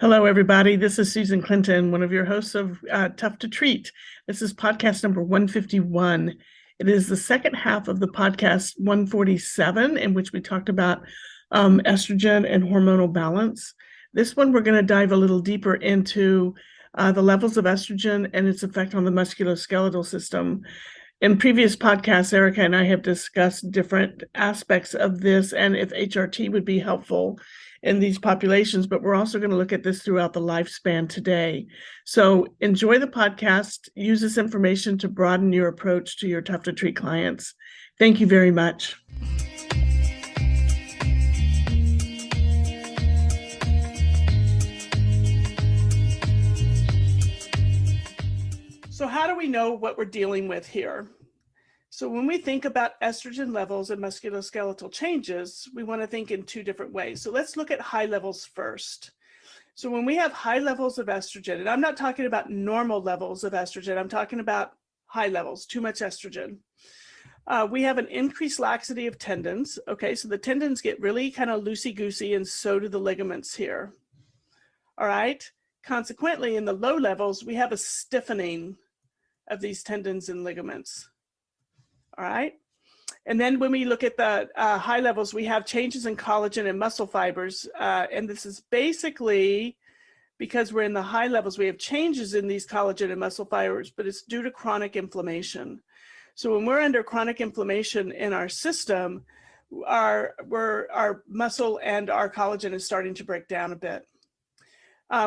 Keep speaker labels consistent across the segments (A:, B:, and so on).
A: Hello, everybody. This is Susan Clinton, one of your hosts of Tough to Treat. This is podcast number 151. It is the second half of the podcast 147, in which we talked about estrogen and hormonal balance. This one, we're going to dive a little deeper into the levels of estrogen and its effect on the musculoskeletal system. In previous podcasts, Erica and I have discussed different aspects of this and if HRT would be helpful in these populations, but we're also going to look at this throughout the lifespan today. So enjoy the podcast. Use this information to broaden your approach to your Tough to Treat clients. Thank you very much. So how do we know what we're dealing with here? So when we think about estrogen levels and musculoskeletal changes, we want to think in two different ways. So let's look at high levels first. So when we have high levels of estrogen, and I'm not talking about normal levels of estrogen, I'm talking about high levels, too much estrogen. We have an increased laxity of tendons. Okay, so the tendons get really kind of loosey-goosey, and so do the ligaments here. All right, consequently, in the low levels, we have a stiffening of these tendons and ligaments. All right. And then when we look at the high levels, we have changes in collagen and muscle fibers. And this is basically because we're in the high levels, we have changes in these collagen and muscle fibers, but it's due to chronic inflammation. So when we're under chronic inflammation in our system, our muscle and our collagen is starting to break down a bit.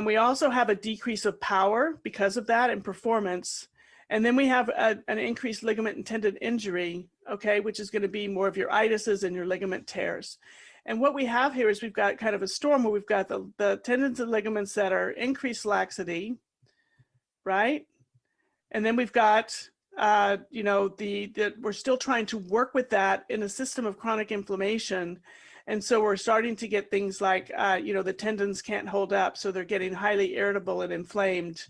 A: We also have a decrease of power because of that and performance. And then we have an increased ligament and tendon injury, okay, which is going to be more of your itises and your ligament tears. And what we have here is we've got kind of a storm where we've got the tendons and ligaments that are increased laxity, right? And then we've got, we're still trying to work with that in a system of chronic inflammation. And so we're starting to get things like, the tendons can't hold up, so they're getting highly irritable and inflamed.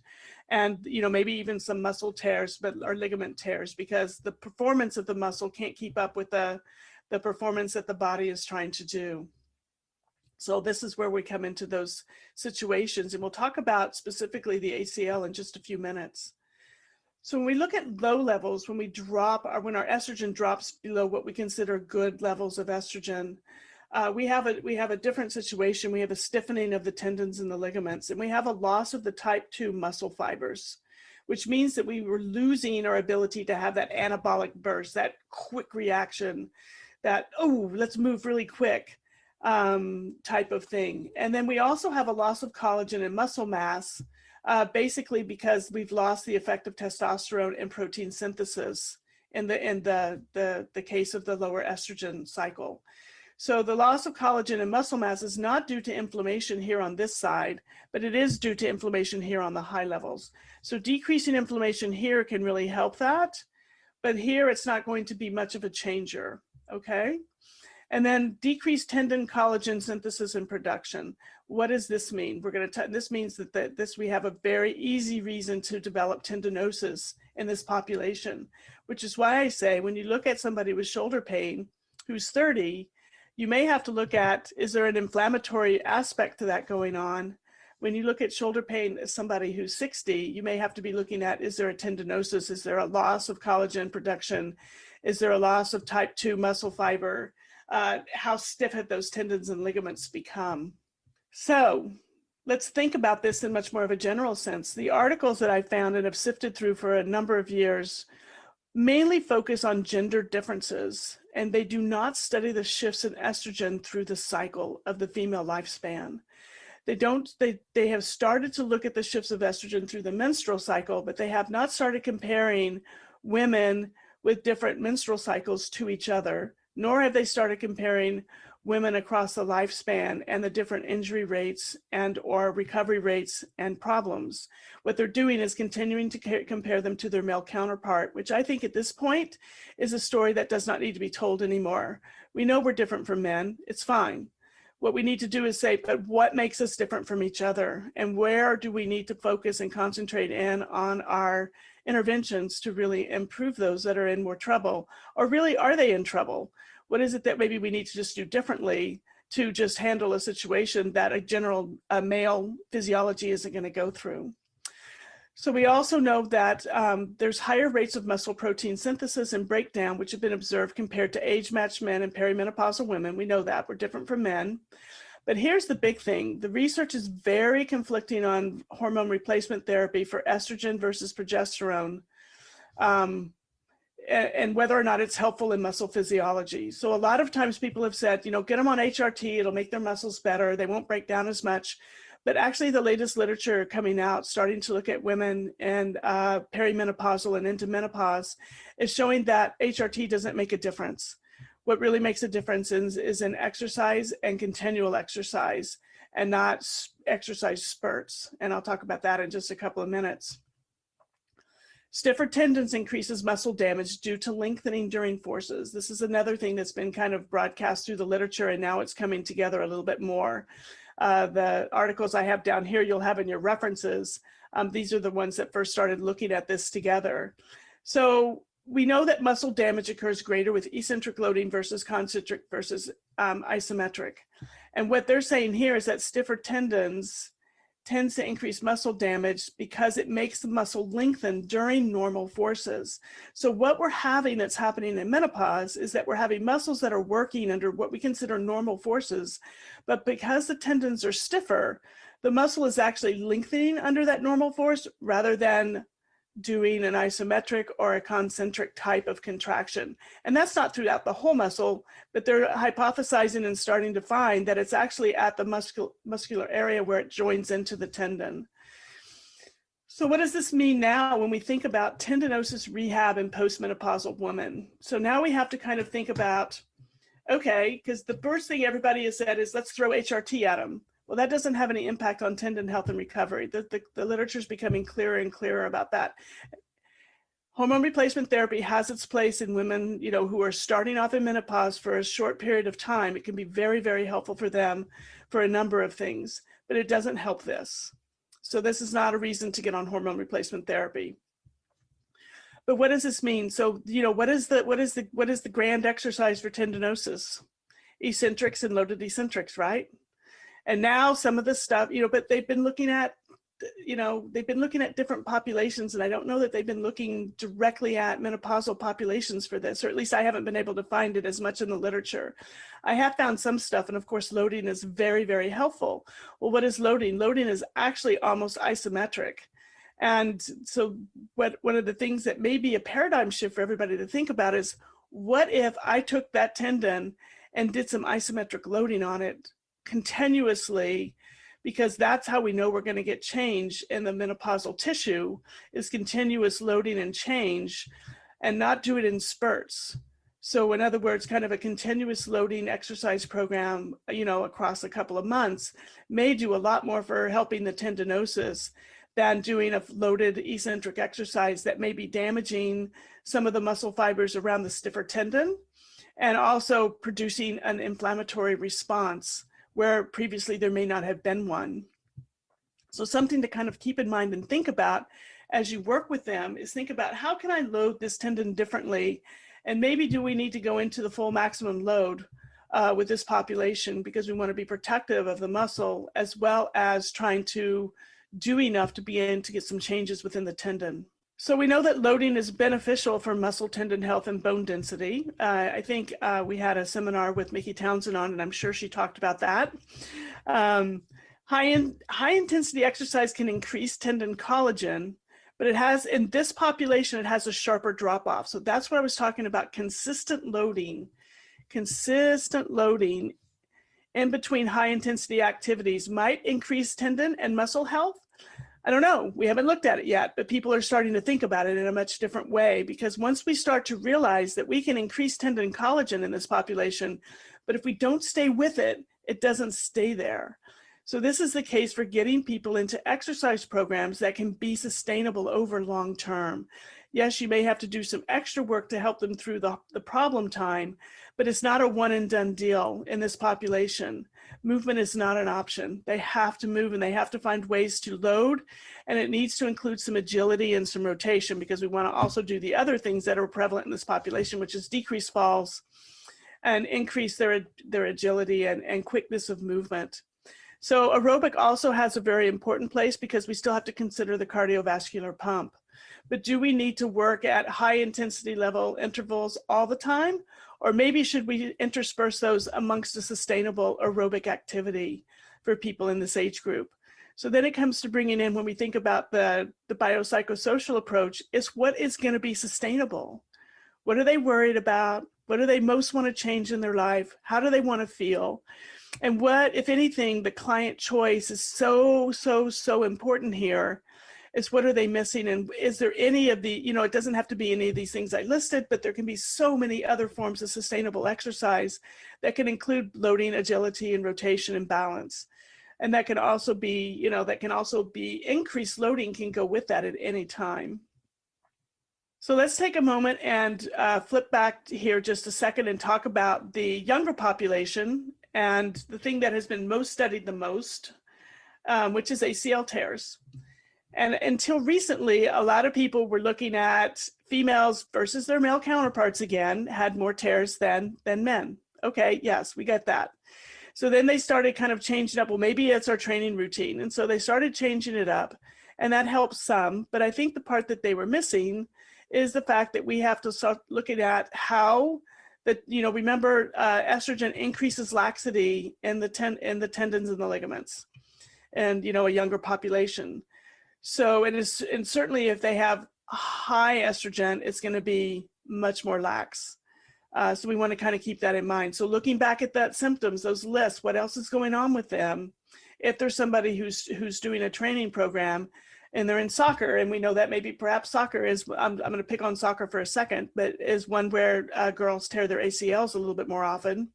A: And, maybe even some muscle tears, or ligament tears, because the performance of the muscle can't keep up with the performance that the body is trying to do. So this is where we come into those situations. And we'll talk about specifically the ACL in just a few minutes. So when we look at low levels, when our estrogen drops below what we consider good levels of estrogen, we have a different situation. We have a stiffening of the tendons and the ligaments, and we have a loss of the type 2 muscle fibers, which means that we were losing our ability to have that anabolic burst, that quick reaction, that, oh, let's move really quick type of thing. And then we also have a loss of collagen and muscle mass, basically because we've lost the effect of testosterone and protein synthesis in the case of the lower estrogen cycle. So the loss of collagen and muscle mass is not due to inflammation here on this side, but it is due to inflammation here on the high levels. So decreasing inflammation here can really help that, but here it's not going to be much of a changer, okay? And then decreased tendon collagen synthesis and production. What does this mean? This means that we have a very easy reason to develop tendinosis in this population, which is why I say when you look at somebody with shoulder pain who's 30, you may have to look at, is there an inflammatory aspect to that going on? When you look at shoulder pain as somebody who's 60, you may have to be looking at, is there a tendinosis? Is there a loss of collagen production? Is there a loss of type 2 muscle fiber? How stiff have those tendons and ligaments become? So let's think about this in much more of a general sense. The articles that I found and have sifted through for a number of years mainly focus on gender differences, and they do not study the shifts in estrogen through the cycle of the female lifespan. They have started to look at the shifts of estrogen through the menstrual cycle, but they have not started comparing women with different menstrual cycles to each other, nor have they started comparing women across the lifespan and the different injury rates and or recovery rates and problems. What they're doing is continuing to compare them to their male counterpart, which I think at this point is a story that does not need to be told anymore. We know we're different from men. It's fine. What we need to do is say, but what makes us different from each other? And where do we need to focus and concentrate in on our interventions to really improve those that are in more trouble? Or really, are they in trouble? What is it that maybe we need to just do differently to just handle a situation that a general male physiology isn't going to go through. So we also know that there's higher rates of muscle protein synthesis and breakdown, which have been observed compared to age-matched men and perimenopausal women. We know that we're different from men. But here's the big thing. The research is very conflicting on hormone replacement therapy for estrogen versus progesterone, and whether or not it's helpful in muscle physiology. So a lot of times people have said, you know, get them on HRT, it'll make their muscles better, they won't break down as much. But actually the latest literature coming out, starting to look at women and perimenopausal and into menopause, is showing that HRT doesn't make a difference. What really makes a difference is in exercise and continual exercise, and not exercise spurts. And I'll talk about that in just a couple of minutes. Stiffer tendons increases muscle damage due to lengthening during forces. This is another thing that's been kind of broadcast through the literature, and now it's coming together a little bit more. The articles I have down here, you'll have in your references. These are the ones that first started looking at this together. So we know that muscle damage occurs greater with eccentric loading versus concentric versus isometric. And what they're saying here is that stiffer tendons tends to increase muscle damage because it makes the muscle lengthen during normal forces. So what we're having that's happening in menopause is that we're having muscles that are working under what we consider normal forces, but because the tendons are stiffer, the muscle is actually lengthening under that normal force rather than doing an isometric or a concentric type of contraction. And that's not throughout the whole muscle, but they're hypothesizing and starting to find that it's actually at the muscular area where it joins into the tendon. So what does this mean now when we think about tendinosis rehab in postmenopausal women? So now we have to kind of think about, okay, because the first thing everybody has said is let's throw HRT at them. Well, that doesn't have any impact on tendon health and recovery. The literature is becoming clearer and clearer about that. Hormone replacement therapy has its place in women, you know, who are starting off in menopause for a short period of time. It can be very, very helpful for them for a number of things, but it doesn't help this. So this is not a reason to get on hormone replacement therapy. But what does this mean? So, you know, what is the grand exercise for tendinosis? Eccentrics and loaded eccentrics, right? And now some of the stuff, you know, but they've been looking at, you know, they've been looking at different populations, and I don't know that they've been looking directly at menopausal populations for this, or at least I haven't been able to find it as much in the literature. I have found some stuff, and of course loading is very, very helpful. Well, what is loading? Loading is actually almost isometric. And so one of the things that may be a paradigm shift for everybody to think about is, what if I took that tendon and did some isometric loading on it continuously, because that's how we know we're going to get change in the menopausal tissue, is continuous loading and change, and not do it in spurts. So in other words, kind of a continuous loading exercise program, you know, across a couple of months may do a lot more for helping the tendinosis than doing a loaded eccentric exercise that may be damaging some of the muscle fibers around the stiffer tendon, and also producing an inflammatory response where previously there may not have been one. So something to kind of keep in mind and think about as you work with them is think about, how can I load this tendon differently? And maybe do we need to go into the full maximum load with this population, because we want to be protective of the muscle as well as trying to do enough to be in to get some changes within the tendon. So we know that loading is beneficial for muscle tendon health and bone density. I think we had a seminar with Mickey Townsend on, and I'm sure she talked about that. High intensity exercise can increase tendon collagen, but it has, in this population, it has a sharper drop off. So that's what I was talking about, consistent loading in between high intensity activities might increase tendon and muscle health. I don't know, we haven't looked at it yet, but people are starting to think about it in a much different way, because once we start to realize that we can increase tendon collagen in this population, but if we don't stay with it, it doesn't stay there. So this is the case for getting people into exercise programs that can be sustainable over long term. Yes, you may have to do some extra work to help them through the problem time, but it's not a one and done deal in this population. Movement is not an option. They have to move, and they have to find ways to load, and it needs to include some agility and some rotation, because we want to also do the other things that are prevalent in this population, which is decrease falls, and increase their agility and quickness of movement. So aerobic also has a very important place because we still have to consider the cardiovascular pump. But do we need to work at high intensity level intervals all the time? Or maybe should we intersperse those amongst a sustainable aerobic activity for people in this age group? So then it comes to bringing in, when we think about the biopsychosocial approach, is what is going to be sustainable? What are they worried about? What do they most want to change in their life? How do they want to feel? And what, if anything, the client choice is so important here, is what are they missing? And is there any of the, it doesn't have to be any of these things I listed, but there can be so many other forms of sustainable exercise that can include loading, agility, and rotation and balance. And that can also be, increased loading can go with that at any time. So let's take a moment and flip back here just a second and talk about the younger population and the thing that has been most studied the most, which is ACL tears. And until recently, a lot of people were looking at females versus their male counterparts again, had more tears than men. Okay, yes, we get that. So then they started kind of changing up, well, maybe it's our training routine. And so they started changing it up, and that helps some. But I think the part that they were missing is the fact that we have to start looking at how that, remember, estrogen increases laxity in the tendons and the ligaments, and, a younger population. So and certainly if they have high estrogen, it's going to be much more lax. So we want to kind of keep that in mind. So looking back at that symptoms, those lists, what else is going on with them? If there's somebody who's doing a training program and they're in soccer, and we know that maybe perhaps soccer is, I'm going to pick on soccer for a second, but is one where girls tear their ACLs a little bit more often.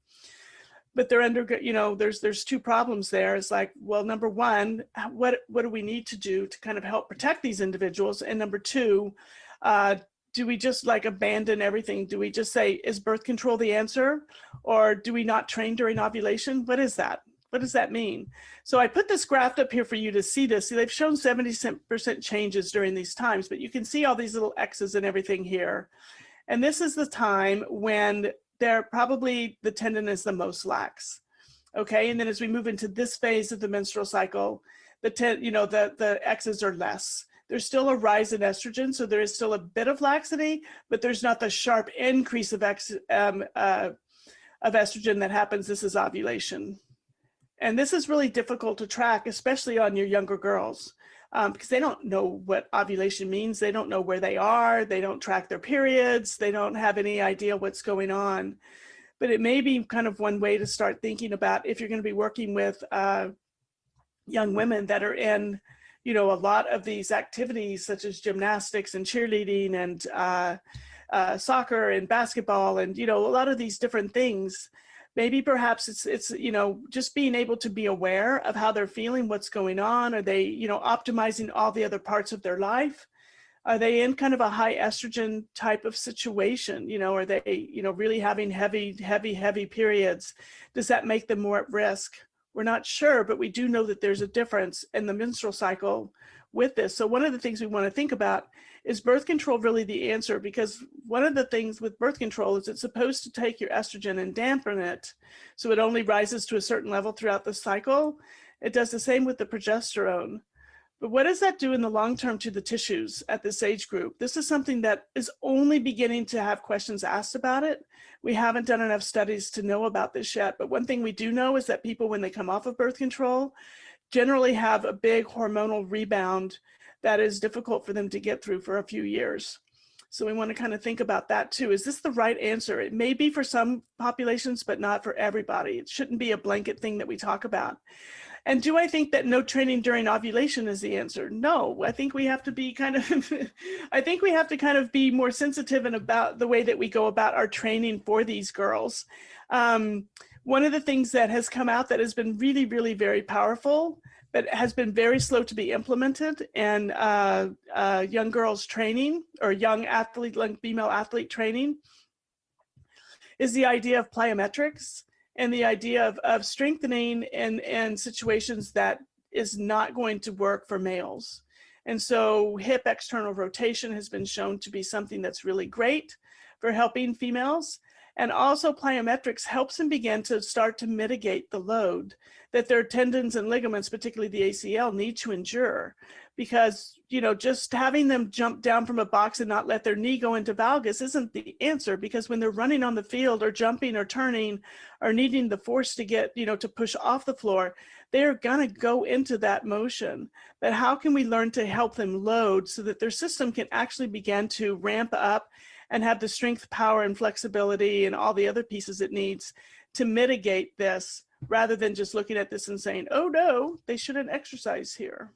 A: But they're under, there's two problems there. It's like, well, number one, what do we need to do to kind of help protect these individuals? And number two, do we just like abandon everything? Do we just say, is birth control the answer? Or do we not train during ovulation? What is that? What does that mean? So I put this graph up here for you to see this. See, they've shown 70% changes during these times, but you can see all these little X's and everything here. And this is the time when the tendon is the most lax. Okay, and then as we move into this phase of the menstrual cycle, the X's are less. There's still a rise in estrogen, so there is still a bit of laxity, but there's not the sharp increase of estrogen that happens. This is ovulation. And this is really difficult to track, especially on your younger girls, because they don't know what ovulation means. They don't know where they are. They don't track their periods. They don't have any idea what's going on. But it may be kind of one way to start thinking about if you're going to be working with young women that are in, a lot of these activities such as gymnastics and cheerleading and soccer and basketball and, a lot of these different things. Maybe perhaps it's just being able to be aware of how they're feeling, what's going on. Are they, optimizing all the other parts of their life? Are they in kind of a high estrogen type of situation? Are they, really having heavy periods? Does that make them more at risk? We're not sure, but we do know that there's a difference in the menstrual cycle with this. So one of the things we want to think about is birth control really the answer? Because one of the things with birth control is it's supposed to take your estrogen and dampen it, so it only rises to a certain level throughout the cycle. It does the same with the progesterone. But what does that do in the long term to the tissues at this age group? This is something that is only beginning to have questions asked about it. We haven't done enough studies to know about this yet. But one thing we do know is that people, when they come off of birth control, generally have a big hormonal rebound that is difficult for them to get through for a few years. So we want to kind of think about that too. Is this the right answer? It may be for some populations, but not for everybody. It shouldn't be a blanket thing that we talk about. And do I think that no training during ovulation is the answer? No, I think we have to be kind of, be more sensitive and about the way that we go about our training for these girls. One of the things that has come out that has been really, really very powerful, but has been very slow to be implemented in young girls training or young female athlete training, is the idea of plyometrics and the idea of strengthening in situations that is not going to work for males. And so hip external rotation has been shown to be something that's really great for helping females. And also plyometrics helps them begin to start to mitigate the load that their tendons and ligaments, particularly the ACL, need to endure. Because, you know, just having them jump down from a box and not let their knee go into valgus isn't the answer, because when they're running on the field or jumping or turning or needing the force to get, you know, to push off the floor, they're going to go into that motion. But how can we learn to help them load so that their system can actually begin to ramp up and have the strength, power, and flexibility and all the other pieces it needs to mitigate this, rather than just looking at this and saying, oh no, they shouldn't exercise here.